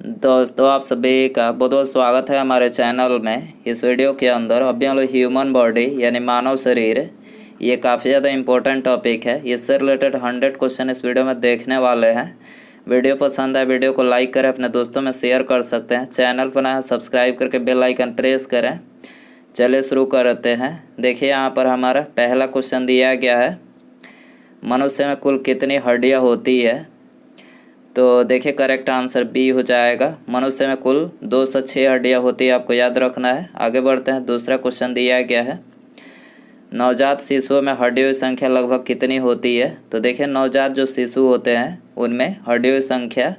दोस्तों आप सभी का बहुत बहुत स्वागत है हमारे चैनल में। इस वीडियो के अंदर अभी हम लोग ह्यूमन बॉडी यानी मानव शरीर, ये काफ़ी ज़्यादा इम्पोर्टेंट टॉपिक है। इससे रिलेटेड 100 क्वेश्चन इस वीडियो में देखने वाले हैं। वीडियो पसंद आए वीडियो को लाइक करें, अपने दोस्तों में शेयर कर सकते हैं। चैनल पर नया सब्सक्राइब करके बेल आइकन प्रेस करें। चलिए शुरू करते हैं। देखिए यहाँ पर हमारा पहला क्वेश्चन दिया गया है, मनुष्य में कुल कितनी हड्डियाँ होती है। तो देखिए करेक्ट आंसर बी हो जाएगा। मनुष्य में कुल 206 हड्डियाँ होती है, आपको याद रखना है। आगे बढ़ते हैं। दूसरा क्वेश्चन दिया गया है, नवजात शिशुओं में हड्डियों की संख्या लगभग कितनी होती है। तो देखिए नवजात जो शिशु होते हैं उनमें हड्डियों की संख्या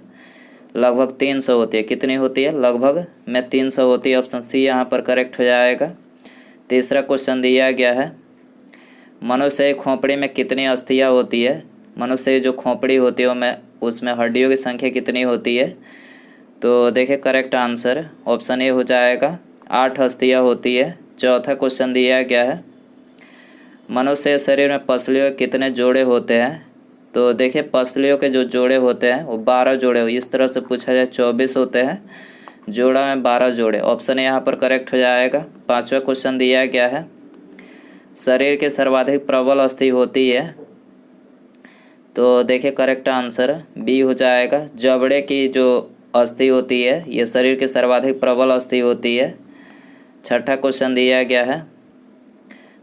लगभग 300 होती है। कितनी होती है? लगभग में 300 होती है। ऑप्शन सी यहाँ पर करेक्ट हो जाएगा। तीसरा क्वेश्चन दिया गया है, मनुष्य की खोपड़ी में कितनी अस्थियाँ होती है। मनुष्य की जो खोपड़ी होती है उसमें हड्डियों की संख्या कितनी होती है। तो देखिए करेक्ट आंसर ऑप्शन ए हो जाएगा, 8 अस्थियाँ होती है। चौथा क्वेश्चन दिया गया है, मनुष्य के शरीर में पसलियों के कितने जोड़े होते हैं। तो देखिए पसलियों के जो जोड़े होते हैं वो 12 जोड़े, इस तरह से पूछा जाए 24 होते हैं, जोड़ा में 12 जोड़े। ऑप्शन ए यहाँ पर करेक्ट हो जाएगा। पाँचवा क्वेश्चन दिया गया है, शरीर के सर्वाधिक प्रबल अस्थि होती है। तो देखिए करेक्ट आंसर बी हो जाएगा। जबड़े की जो अस्थि होती है ये शरीर की सर्वाधिक प्रबल अस्थि होती है। छठा क्वेश्चन दिया गया है,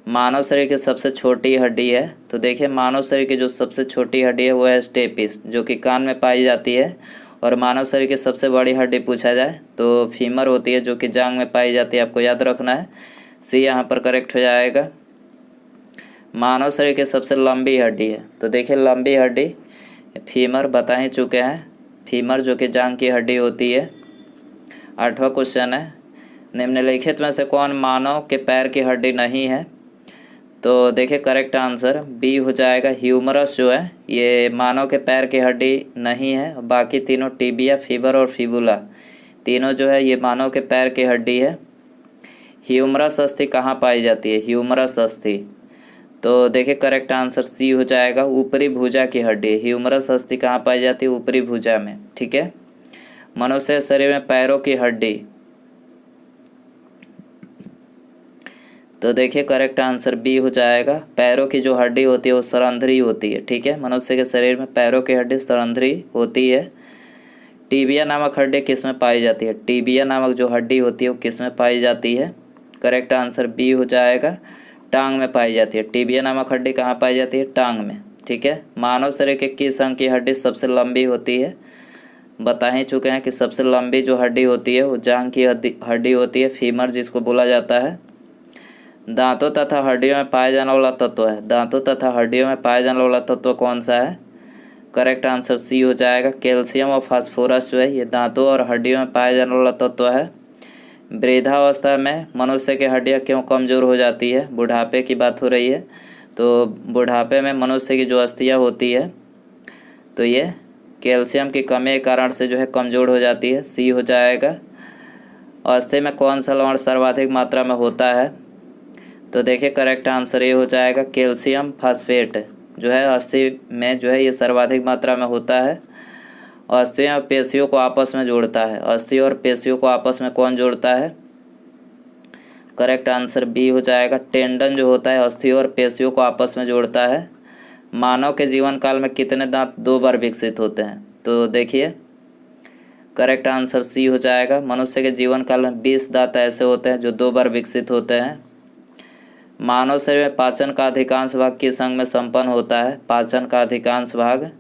मानव शरीर की सबसे छोटी हड्डी है। तो देखिए मानव शरीर की जो सबसे छोटी हड्डी है वो है स्टेपिस, जो कि कान में पाई जाती है। और मानव शरीर की सबसे बड़ी हड्डी पूछा जाए तो फीमर होती है, जो कि जांघ में पाई जाती है। आपको याद रखना है। सी यहाँ पर करेक्ट हो जाएगा। मानव शरीर की सबसे लंबी हड्डी है। तो देखिए लंबी हड्डी फीमर बता ही चुके हैं, फीमर जो कि जांघ की हड्डी होती है। आठवां क्वेश्चन है, निम्नलिखित में से कौन मानव के पैर की हड्डी नहीं है। तो देखिए करेक्ट आंसर बी हो जाएगा। ह्यूमरस जो है ये मानव के पैर की हड्डी नहीं है। बाकी तीनों टिबिया, फीबर और फिबुला, तीनों जो है ये मानव के पैर की हड्डी है। ह्यूमरस अस्थि कहाँ पाई जाती है? ह्यूमरस अस्थि, तो देखिए करेक्ट आंसर सी हो जाएगा, ऊपरी भुजा की हड्डी। ह्यूमरस अस्थि कहाँ पाई जाती है? ऊपरी भुजा में। ठीक है। मनुष्य शरीर में पैरों की हड्डी, तो देखिए करेक्ट आंसर बी हो जाएगा। पैरों की जो हड्डी होती है वो सरंध्री होती है। ठीक है, मनुष्य के शरीर में पैरों की हड्डी सरंध्री होती है। टीबिया नामक हड्डी किस में पाई जाती है? टीबिया नामक जो हड्डी होती है वो किस में पाई जाती है? करेक्ट आंसर बी हो जाएगा, टांग में पाई जाती है। टीबिया नामक हड्डी कहाँ पाई जाती है? टांग में। ठीक है। मानव शरीर के किस अंग की हड्डी सबसे लंबी होती है? बता ही चुके हैं कि सबसे लंबी जो हड्डी होती है वो जांघ की हड्डी होती है, फीमर जिसको बोला जाता है। दांतों तथा हड्डियों में पाया जाने वाला तत्व है। दांतों तथा हड्डियों में पाया जाने वाला तत्व कौन सा है? करेक्ट आंसर सी हो जाएगा। कैल्शियम और फास्फोरस जो है ये दांतों और हड्डियों में पाया जाने वाला तत्व है। वृद्धावस्था में मनुष्य की हड्डियाँ क्यों कमज़ोर हो जाती है? बुढ़ापे की बात हो रही है, तो बुढ़ापे में मनुष्य की जो अस्थियाँ होती है तो ये कैल्शियम की कमी के कारण से जो है कमज़ोर हो जाती है। सी हो जाएगा। अस्थि में कौन सा लवण सर्वाधिक मात्रा में होता है? तो देखिए करेक्ट आंसर ये हो जाएगा, कैल्शियम फास्फेट जो है अस्थि में जो है ये सर्वाधिक मात्रा में होता है। अस्थियों और पेशियों को आपस में जोड़ता है। अस्थि और पेशियों को आपस में कौन जोड़ता है? करेक्ट आंसर बी हो जाएगा। टेंडन जो होता है अस्थि और पेशियों को आपस में जोड़ता है। मानव के जीवन काल में कितने दांत 2 बार विकसित होते हैं? तो देखिए करेक्ट आंसर सी हो जाएगा। मनुष्य के जीवन काल में 20 दांत ऐसे होते हैं जो 2 बार विकसित होते हैं। मानव शरीर में पाचन का अधिकांश भाग किस अंग में संपन्न होता है? पाचन का अधिकांश भाग,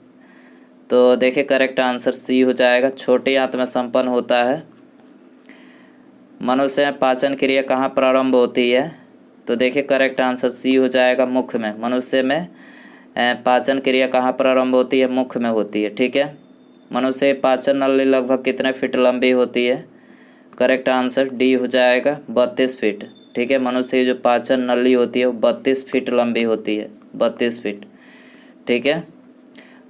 तो देखिए करेक्ट आंसर सी हो जाएगा, छोटी आंत में संपन्न होता है। मनुष्य में पाचन क्रिया कहाँ प्रारंभ होती है? तो देखिए करेक्ट आंसर सी हो जाएगा, मुख में। मनुष्य में पाचन क्रिया कहाँ प्रारंभ होती है? मुख में होती है। ठीक है। मनुष्य की पाचन नली लगभग कितने फीट लंबी होती है? करेक्ट आंसर डी हो जाएगा, 32 फीट। ठीक है, मनुष्य की जो पाचन नली होती है वो 32 फीट लंबी होती है, 32 फीट। ठीक है।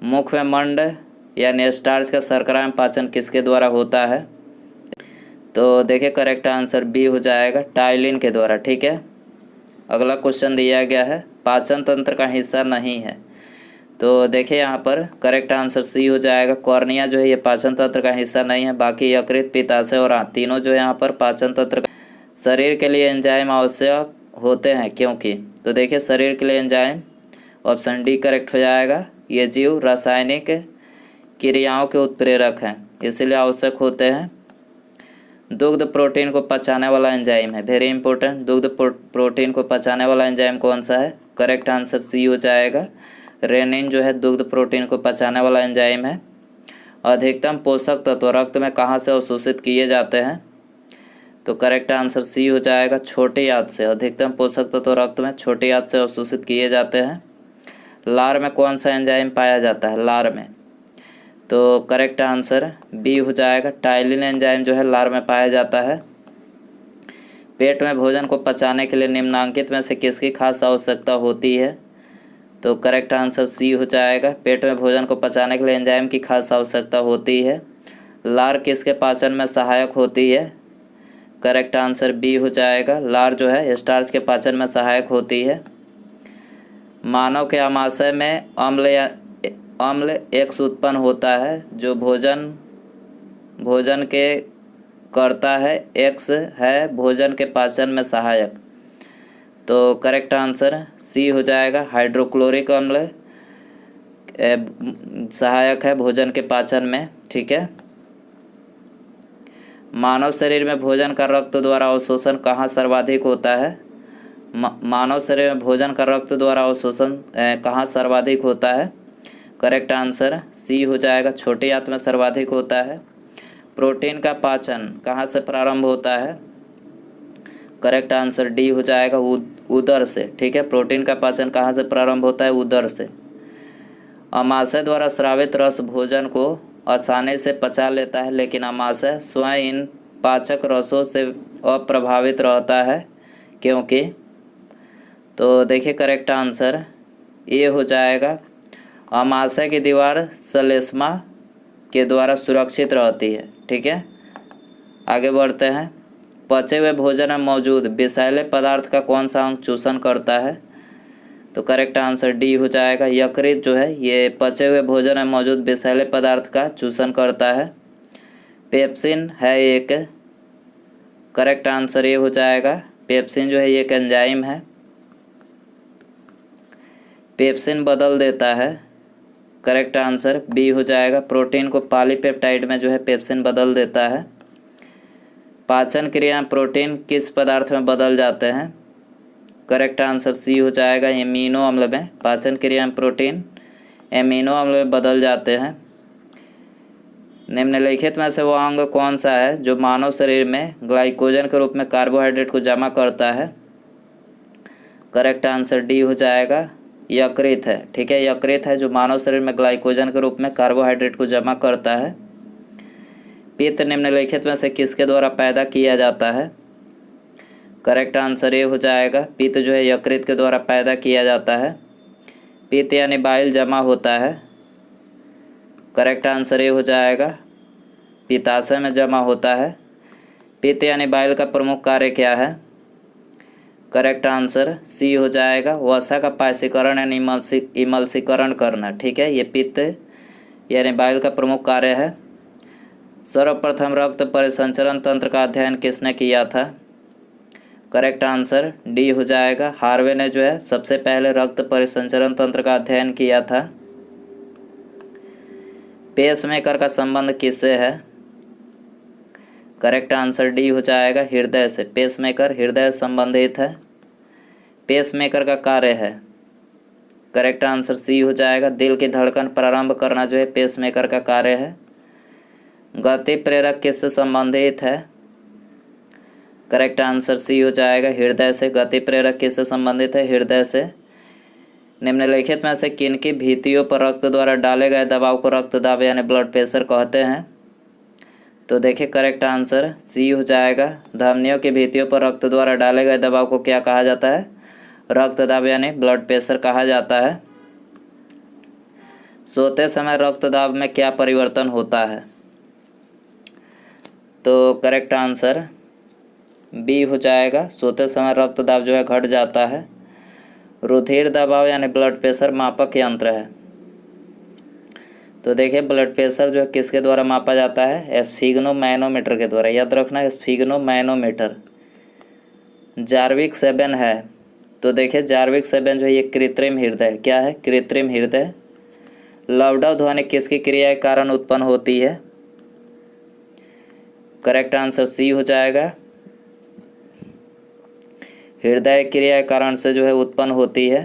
मुख में मंड यानी स्टार्च का शर्करा में पाचन किसके द्वारा होता है? तो देखिए करेक्ट आंसर बी हो जाएगा, टाइलिन के द्वारा। ठीक है। अगला क्वेश्चन दिया गया है, पाचन तंत्र का हिस्सा नहीं है। तो देखिए यहाँ पर करेक्ट आंसर सी हो जाएगा। कॉर्निया जो है ये पाचन तंत्र का हिस्सा नहीं है, बाकी यकृत, पित्ताशय और आंत तीनों जो है यहाँ पर पाचन तंत्र का। शरीर के लिए एंजाइम आवश्यक होते हैं क्योंकि, तो देखिए शरीर के लिए एंजाइम, ऑप्शन डी करेक्ट हो जाएगा। ये जीव रासायनिक क्रियाओं के उत्प्रेरक हैं, इसलिए आवश्यक होते हैं। दुग्ध प्रोटीन को पचाने वाला एंजाइम है, वेरी इंपॉर्टेंट। दुग्ध प्रोटीन को पचाने वाला एंजाइम कौन सा है? करेक्ट आंसर सी हो जाएगा। रेनिन जो है दुग्ध प्रोटीन को पचाने वाला एंजाइम है। अधिकतम पोषक तत्व रक्त में कहाँ से अवशोषित किए जाते हैं? तो करेक्ट आंसर सी हो जाएगा, छोटी आंत से। अधिकतम पोषक तत्व रक्त में छोटी आंत से अवशोषित किए जाते हैं। लार में कौन सा एंजाइम पाया जाता है? लार में, तो करेक्ट आंसर बी हो जाएगा। टाइलिन एंजाइम जो है लार में पाया जाता है। पेट में भोजन को पचाने के लिए निम्नांकित में से किसकी खास आवश्यकता होती है? तो करेक्ट आंसर सी हो जाएगा। पेट में भोजन को पचाने के लिए एंजाइम की खास आवश्यकता होती है। लार किसके पाचन में सहायक होती है? करेक्ट आंसर बी हो जाएगा। लार जो है स्टार्च के पाचन में सहायक होती है। मानव के आमाशय में अम्ल एक्स उत्पन्न होता है जो भोजन के करता है। एक्स है भोजन के पाचन में सहायक, तो करेक्ट आंसर सी हो जाएगा। हाइड्रोक्लोरिक अम्ल सहायक है भोजन के पाचन में, ठीक है। मानव शरीर में भोजन का रक्त द्वारा अवशोषण कहाँ सर्वाधिक होता है? मानव शरीर में भोजन का रक्त द्वारा अवशोषण कहाँ सर्वाधिक होता है? करेक्ट आंसर सी हो जाएगा, छोटी आंत में सर्वाधिक होता है। प्रोटीन का पाचन कहाँ से प्रारंभ होता है? करेक्ट आंसर डी हो जाएगा, उदर से, ठीक है। प्रोटीन का पाचन कहाँ से प्रारंभ होता है? उदर से। अमाशय द्वारा स्रावित रस भोजन को आसानी से पचा लेता है, लेकिन अमाशय स्वयं इन पाचक रसों से अप्रभावित रहता है क्योंकि, तो देखिए करेक्ट आंसर ए हो जाएगा। अमाशय की दीवार श्लेष्मा के द्वारा सुरक्षित रहती है, ठीक है। आगे बढ़ते हैं। पचे हुए भोजन में मौजूद विषैले पदार्थ का कौन सा अंग चूषण करता है? तो करेक्ट आंसर डी हो जाएगा। यकृत जो है ये पचे हुए भोजन में मौजूद विषैले पदार्थ का चूषण करता है। पेप्सिन है एक, करेक्ट आंसर ये हो जाएगा। पेप्सिन जो है ये एक एंजाइम है, पेप्सिन बदल देता है। करेक्ट आंसर बी हो जाएगा। प्रोटीन को पॉलीपेप्टाइड में जो है पेप्सिन बदल देता है। पाचन क्रिया प्रोटीन किस पदार्थ में बदल जाते हैं? करेक्ट आंसर सी हो जाएगा, एमिनो अम्ल में। पाचन क्रिया में प्रोटीन एमिनो अम्ल में बदल जाते हैं। निम्नलिखित में से वो अंग कौन सा है जो मानव शरीर में ग्लाइकोजन के रूप में कार्बोहाइड्रेट को जमा करता है? करेक्ट आंसर डी हो जाएगा, यकृत है, ठीक है। यकृत है जो मानव शरीर में ग्लाइकोजन के रूप में कार्बोहाइड्रेट को जमा करता है। पित्त निम्नलिखित में से किसके द्वारा पैदा किया जाता है? करेक्ट आंसर ये हो जाएगा, पित्त जो है यकृत के द्वारा पैदा किया जाता है। पित्त यानी बाइल जमा होता है। करेक्ट आंसर ये हो जाएगा, पित्ताशय में जमा होता है। पित्त यानी बाइल का प्रमुख कार्य क्या है? करेक्ट आंसर सी हो जाएगा, वसा का पायसीकरण यानी इमल्सीकरण करना, ठीक है। ये पित्त यानी बाइल का प्रमुख कार्य है। सर्वप्रथम रक्त परिसंचरण तंत्र का अध्ययन किसने किया था? करेक्ट आंसर डी हो जाएगा, हार्वे ने जो है सबसे पहले रक्त परिसंचरण तंत्र का अध्ययन किया था। पेसमेकर का संबंध किससे है? करेक्ट आंसर डी हो जाएगा, हृदय से। पेसमेकर हृदय संबंधित है। पेसमेकर का कार्य है, करेक्ट आंसर सी हो जाएगा, दिल की धड़कन प्रारंभ करना जो है पेसमेकर का कार्य है। गति प्रेरक किससे संबंधित है? करेक्ट आंसर सी हो जाएगा, हृदय से। गति प्रेरक किससे संबंधित है? हृदय से। निम्नलिखित में से किनकी भित्तियों पर रक्त द्वारा डाले गए दबाव को रक्तदाब यानी ब्लड प्रेशर कहते हैं? तो देखिए करेक्ट आंसर सी हो जाएगा, धमनियों की भित्तियों पर रक्त द्वारा डाले गए दबाव को क्या कहा जाता है? रक्तदाब यानी ब्लड प्रेशर कहा जाता है। सोते समय रक्तदाब में क्या परिवर्तन होता है? तो करेक्ट आंसर बी हो जाएगा, सोते समय रक्तदाब जो है घट जाता है। रुधिर दबाव यानी ब्लड प्रेशर मापक यंत्र है, तो देखिए ब्लड प्रेशर जो है किसके द्वारा मापा जाता है? स्फिग्नोमैनोमीटर के द्वारा। याद रखना स्फिग्नोमैनोमीटर। जार्विक 7 है। तो देखिए जार्विक 7 जो है ये कृत्रिम हृदय, क्या है? कृत्रिम हृदय। लवडा ध्वनि किसकी क्रिया के कारण उत्पन्न होती है? करेक्ट आंसर सी हो जाएगा। हृदय क्रिया के कारण से जो है उत्पन्न होती है।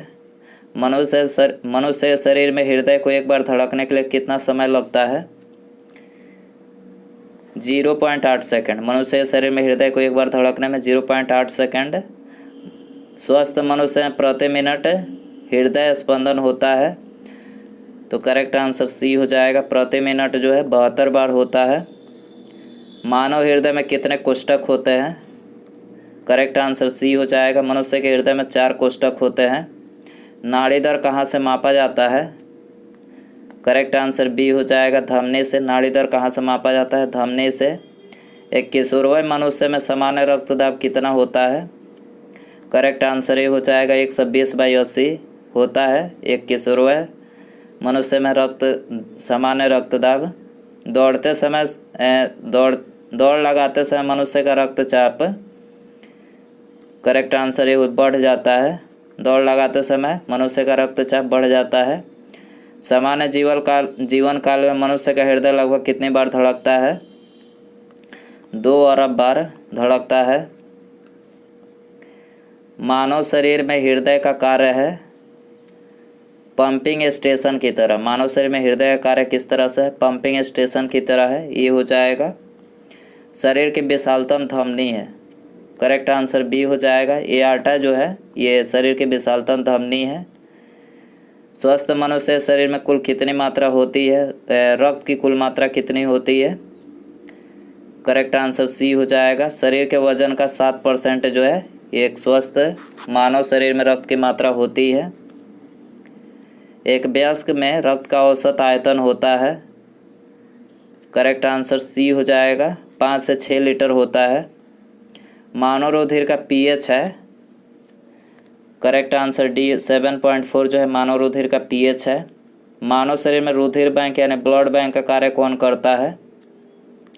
मनुष्य शरीर में हृदय को एक बार धड़कने के लिए कितना समय लगता है? 0.8 सेकंड। मनुष्य शरीर में हृदय को एक बार धड़कने में 0.8 सेकंड। स्वस्थ मनुष्य में प्रति मिनट हृदय स्पंदन होता है। तो करेक्ट आंसर सी हो जाएगा। प्रति मिनट जो है 72 बार होता है। मानव हृदय में कितने कोष्ठक होते हैं? करेक्ट आंसर सी हो जाएगा। मनुष्य के हृदय में 4 कोष्ठक होते हैं। नाड़ी दर कहाँ से मापा जाता है? करेक्ट आंसर बी हो जाएगा, धमनी से। नाड़ी दर कहाँ से मापा जाता है? धमनी से। एक किशोरवय मनुष्य में सामान्य रक्तदाब कितना होता है? करेक्ट आंसर ये हो जाएगा 120/80 होता है एक किशोरवय मनुष्य में सामान्य रक्तदाब। दौड़ते समय दौड़ लगाते समय मनुष्य का रक्तचाप, करेक्ट आंसर ये बढ़ जाता है। दौड़ लगाते समय मनुष्य का रक्तचाप बढ़ जाता है। सामान्य जीवन काल में मनुष्य का हृदय लगभग कितनी बार धड़कता है? 2 अरब बार धड़कता है। मानव शरीर में हृदय का कार्य है पंपिंग स्टेशन की तरह। मानव शरीर में हृदय का कार्य किस तरह से है? पंपिंग स्टेशन की तरह है। ये हो जाएगा। शरीर की विशालतम धमनी है। करेक्ट आंसर बी हो जाएगा। एआर्टा जो है ये शरीर की विशालतम धमनी है। स्वस्थ मनुष्य शरीर में कुल कितनी मात्रा होती है? रक्त की कुल मात्रा कितनी होती है? करेक्ट आंसर सी हो जाएगा। शरीर के वजन का 7% जो है एक स्वस्थ मानव शरीर में रक्त की मात्रा होती है। एक वयस्क में रक्त का औसत आयतन होता है। करेक्ट आंसर सी हो जाएगा। 5 से 6 लीटर होता है। मानव रुधिर का पीएच है। करेक्ट आंसर डी 7.4 जो है मानव रुधिर का पीएच है। मानव शरीर में रुधिर बैंक यानी ब्लड बैंक का कार्य कौन करता है?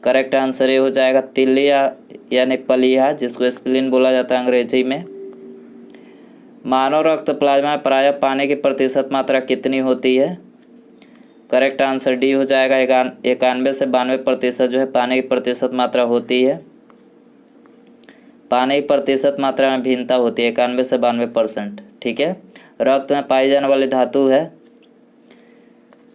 करेक्ट आंसर ये हो जाएगा तिलिया यानी पलिया, जिसको स्प्लीन बोला जाता है अंग्रेजी में। मानव रक्त प्लाज्मा में प्रायः पानी की प्रतिशत मात्रा कितनी होती है? करेक्ट आंसर डी हो जाएगा। 91 से 92% जो है पानी की प्रतिशत मात्रा होती है। पानी की प्रतिशत मात्रा में भिन्नता होती है 91 से 92%। ठीक है। रक्त में पाई जाने वाली धातु है।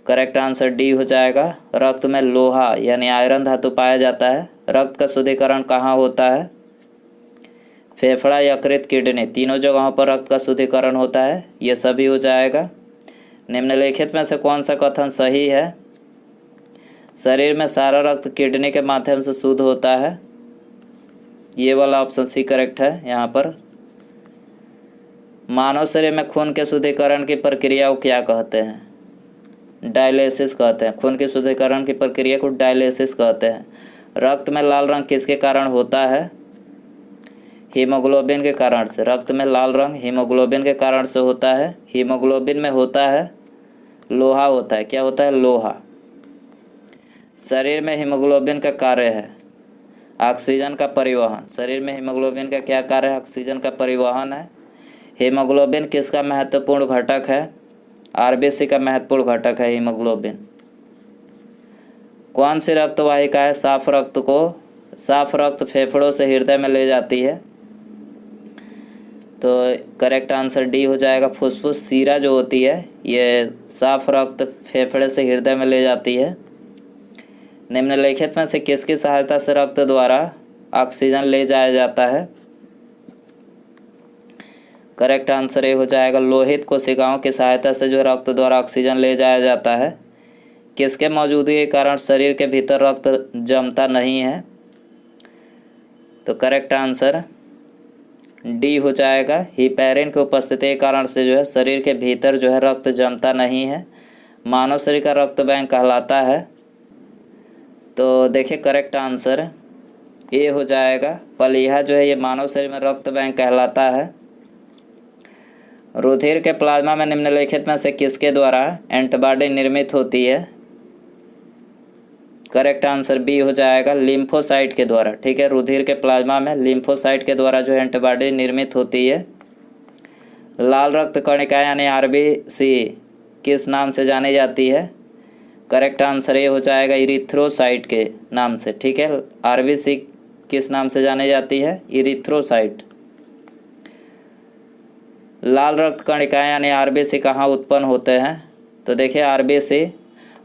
करेक्ट आंसर डी हो जाएगा। रक्त में लोहा यानी आयरन धातु पाया जाता है। रक्त का शुद्धिकरण कहाँ होता है? फेफड़ा, यकृत, किडनी, तीनों जगहों पर रक्त का शुद्धिकरण होता है। ये सभी हो जाएगा। निम्नलिखित में से कौन सा कथन सही है? शरीर में सारा रक्त किडनी के माध्यम से शुद्ध होता है। ये वाला ऑप्शन सी करेक्ट है। यहाँ पर मानव शरीर में खून के शुद्धिकरण की प्रक्रिया को क्या कहते हैं? डायलिसिस कहते हैं। खून के शुद्धिकरण की प्रक्रिया को डायलिसिस कहते हैं। रक्त में लाल रंग किसके कारण होता है? हीमोग्लोबिन के कारण से। रक्त में लाल रंग हीमोग्लोबिन के कारण से होता है। हीमोग्लोबिन में होता है लोहा होता है। क्या होता है? लोहा। शरीर में हीमोग्लोबिन का कार्य है ऑक्सीजन का परिवहन। शरीर में हीमोग्लोबिन का क्या कार्य है? ऑक्सीजन का परिवहन है। हीमोग्लोबिन किसका महत्वपूर्ण घटक है? आरबीसी का महत्वपूर्ण घटक है हीमोग्लोबिन। कौन सी रक्त वाहिका है साफ रक्त फेफड़ों से हृदय में ले जाती है? तो करेक्ट आंसर डी हो जाएगा। फुसफुस सीरा जो होती है ये साफ रक्त फेफड़े से हृदय में ले जाती है। निम्नलिखित में से किसकी सहायता से रक्त द्वारा ऑक्सीजन ले जाया जाता है? करेक्ट आंसर ये हो जाएगा। लोहित कोशिकाओं की सहायता से जो रक्त द्वारा ऑक्सीजन ले जाया जाता है। किसके मौजूदगी के कारण शरीर के भीतर रक्त जमता नहीं है? तो करेक्ट आंसर डी हो जाएगा। हिपैरिन की उपस्थिति के कारण से जो है शरीर के भीतर जो है रक्त जमता नहीं है। मानव शरीर का रक्त बैंक कहलाता है। तो देखिए करेक्ट आंसर ए हो जाएगा। पलिया जो है ये मानव शरीर में रक्त बैंक कहलाता है। रुधिर के प्लाज्मा में निम्नलिखित में से किसके द्वारा एंटीबॉडी निर्मित होती है? करेक्ट आंसर बी हो जाएगा, लिम्फोसाइट के द्वारा। ठीक है, रुधिर के प्लाज्मा में लिम्फोसाइट के द्वारा जो है एंटीबॉडी निर्मित होती है। लाल रक्त कणिका यानी आरबीसी किस नाम से जानी जाती है? करेक्ट आंसर ये हो जाएगा इरिथ्रोसाइट के नाम से। ठीक है, आरबीसी किस नाम से जानी जाती है? इरिथ्रोसाइट। लाल रक्त कणिका यानी आरबीसी कहाँ उत्पन्न होते हैं? तो देखिए आरबीसी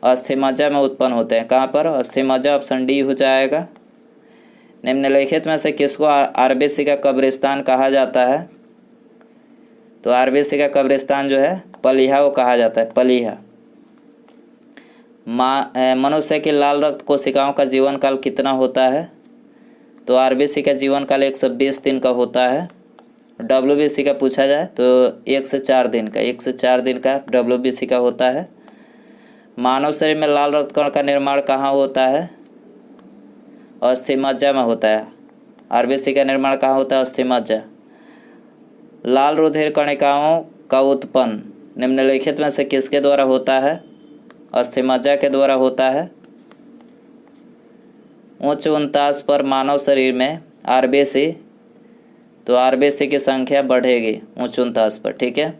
अस्थिमज्जा में उत्पन्न होते हैं। कहाँ पर? अस्थिमज्जा, ऑप्शन डी हो जाएगा। निम्नलिखित में से किसको आरबीसी का कब्रिस्तान कहा जाता है? तो आरबीसी का कब्रिस्तान जो है पलीहा को कहा जाता है, पलीहा। मनुष्य की लाल रक्त कोशिकाओं का जीवन काल कितना होता है? तो आरबीसी का जीवन काल 120 दिन का होता है। डब्ल्यूबीसी का पूछा जाए तो 1 से 4 दिन का, 1 से 4 दिन का डब्ल्यूबीसी का होता है। मानव शरीर में लाल रक्त कण का निर्माण कहाँ होता है? अस्थिमज्जा में होता है। आरबीसी का निर्माण कहाँ होता है? अस्थिमज्जा। लाल रुधिर कणिकाओं का उत्पन्न निम्नलिखित में से किसके द्वारा होता है? अस्थिमज्जा के द्वारा होता है। उच्च उनतास पर मानव शरीर में आरबीसी, तो आरबीसी की संख्या बढ़ेगी उच्च उनतास पर। ठीक है,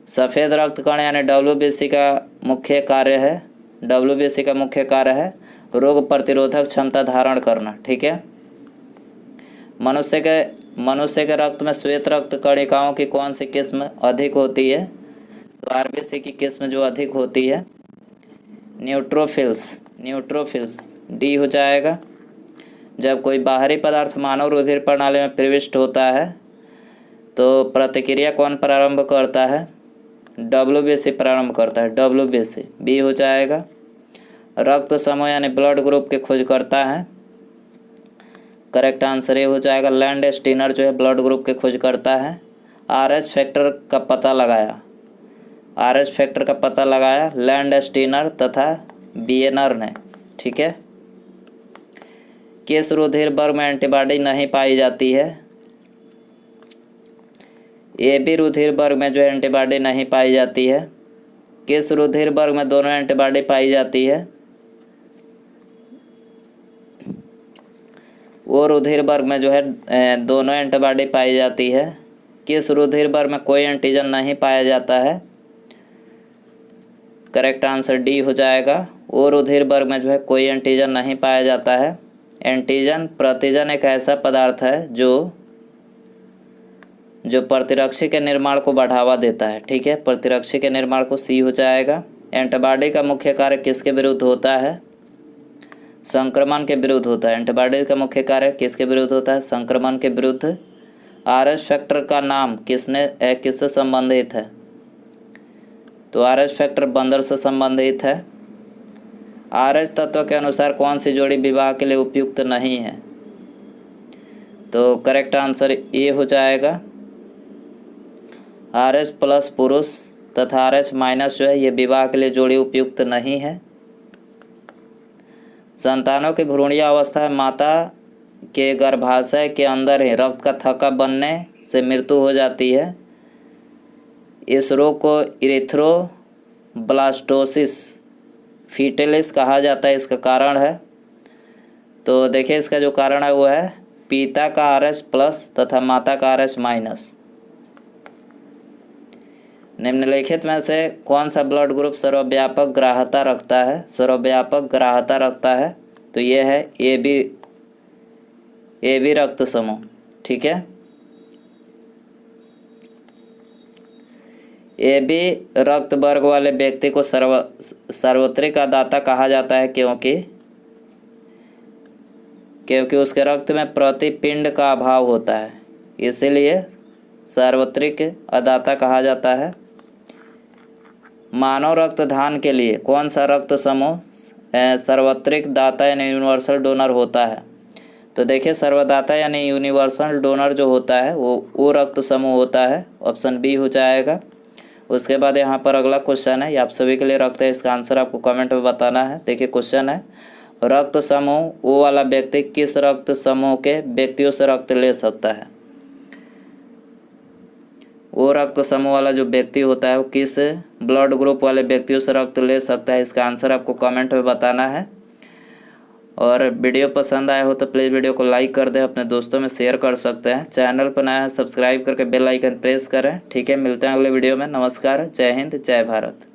सफ़ेद रक्त कण यानी डब्ल्यूबीसी का मुख्य कार्य है, डब्ल्यूबीसी का मुख्य कार्य है रोग प्रतिरोधक क्षमता धारण करना। ठीक है, मनुष्य के रक्त में श्वेत रक्त कणिकाओं की कौन सी किस्म अधिक होती है? तो आरबीसी की किस्म जो अधिक होती है न्यूट्रोफिल्स, डी हो जाएगा। जब कोई बाहरी पदार्थ मानव रुधिर प्रणाली में प्रविष्ट होता है तो प्रतिक्रिया कौन प्रारंभ करता है? डब्ल्यूबीसी प्रारंभ करता है, डब्ल्यूबीसी, बी हो जाएगा। रक्त समूह यानी ब्लड ग्रुप के खोज करता है। करेक्ट आंसर ये हो जाएगा, लैंड स्टीनर जो है ब्लड ग्रुप के खोज करता है। आरएच फैक्टर का पता लगाया लैंड स्टीनर तथा बियनर ने। ठीक है, किस रुधिर वर्ग में एंटीबॉडी नहीं पाई जाती है? ए बी रुधिर वर्ग में जो एंटीबॉडी नहीं पाई जाती है। किस रुधिर वर्ग में दोनों एंटीबॉडी पाई जाती है? वो रुधिर वर्ग में जो है दोनों एंटीबॉडी पाई जाती है। किस रुधिर वर्ग में कोई एंटीजन नहीं पाया जाता है? करेक्ट आंसर डी हो जाएगा, वो रुधिर वर्ग में जो है कोई एंटीजन नहीं पाया जाता है। एंटीजन प्रतिजन एक ऐसा पदार्थ है जो प्रतिरक्षी के निर्माण को बढ़ावा देता है। ठीक है, प्रतिरक्षी के निर्माण को सी हो जाएगा। एंटीबॉडी का मुख्य कार्य किसके विरुद्ध होता है? संक्रमण के विरुद्ध होता है। एंटीबॉडी का मुख्य कार्य किसके विरुद्ध होता है? संक्रमण के विरुद्ध। आरएच फैक्टर का नाम किससे संबंधित है? तो आरएच फैक्टर बंदर से संबंधित है। आरएच तत्व के अनुसार कौन सी जोड़ी विवाह के लिए उपयुक्त नहीं है? तो करेक्ट आंसर ए हो जाएगा, आरएच प्लस पुरुष तथा आरएच माइनस जो है ये विवाह के लिए जोड़ी उपयुक्त नहीं है। संतानों की भ्रूणीय अवस्था में माता के गर्भाशय के अंदर ही रक्त का थक्का बनने से मृत्यु हो जाती है। इस रोग को इरिथ्रोब्लास्टोसिस फीटलिस कहा जाता है। इसका कारण है, तो देखिए इसका जो कारण है वो है पिता का आरएच प्लस तथा माता का आरएच माइनस। निम्नलिखित में से कौन सा ब्लड ग्रुप सर्वव्यापक ग्राह्यता रखता है? सर्वव्यापक ग्राह्यता रखता है तो ये है ए बी रक्त समूह। ठीक है, ए बी रक्त वर्ग वाले व्यक्ति को सार्वत्रिक दाता कहा जाता है क्योंकि उसके रक्त में प्रतिपिंड का अभाव होता है, इसीलिए सार्वत्रिक अदाता कहा जाता है। मानव रक्त दान के लिए कौन सा रक्त समूह सार्वत्रिक दाता यानी यूनिवर्सल डोनर होता है? तो देखिए सर्वदाता यानी यूनिवर्सल डोनर जो होता है वो रक्त समूह होता है, ऑप्शन बी हो जाएगा। उसके बाद यहाँ पर अगला क्वेश्चन है, ये आप सभी के लिए रखते हैं, इसका आंसर आपको कमेंट में बताना है। देखिए क्वेश्चन है, रक्त समूह वो वाला व्यक्ति किस रक्त समूह के व्यक्तियों से रक्त ले सकता है? वो रक्त समूह वाला जो व्यक्ति होता है वो किस ब्लड ग्रुप वाले व्यक्तियों से रक्त ले सकता है? इसका आंसर आपको कमेंट में बताना है। और वीडियो पसंद आया हो तो प्लीज़ वीडियो को लाइक कर दें, अपने दोस्तों में शेयर कर सकते हैं। चैनल पर नया है सब्सक्राइब करके बेल आइकन प्रेस करें। ठीक है, मिलते हैं अगले वीडियो में। नमस्कार, जय हिंद, जय भारत।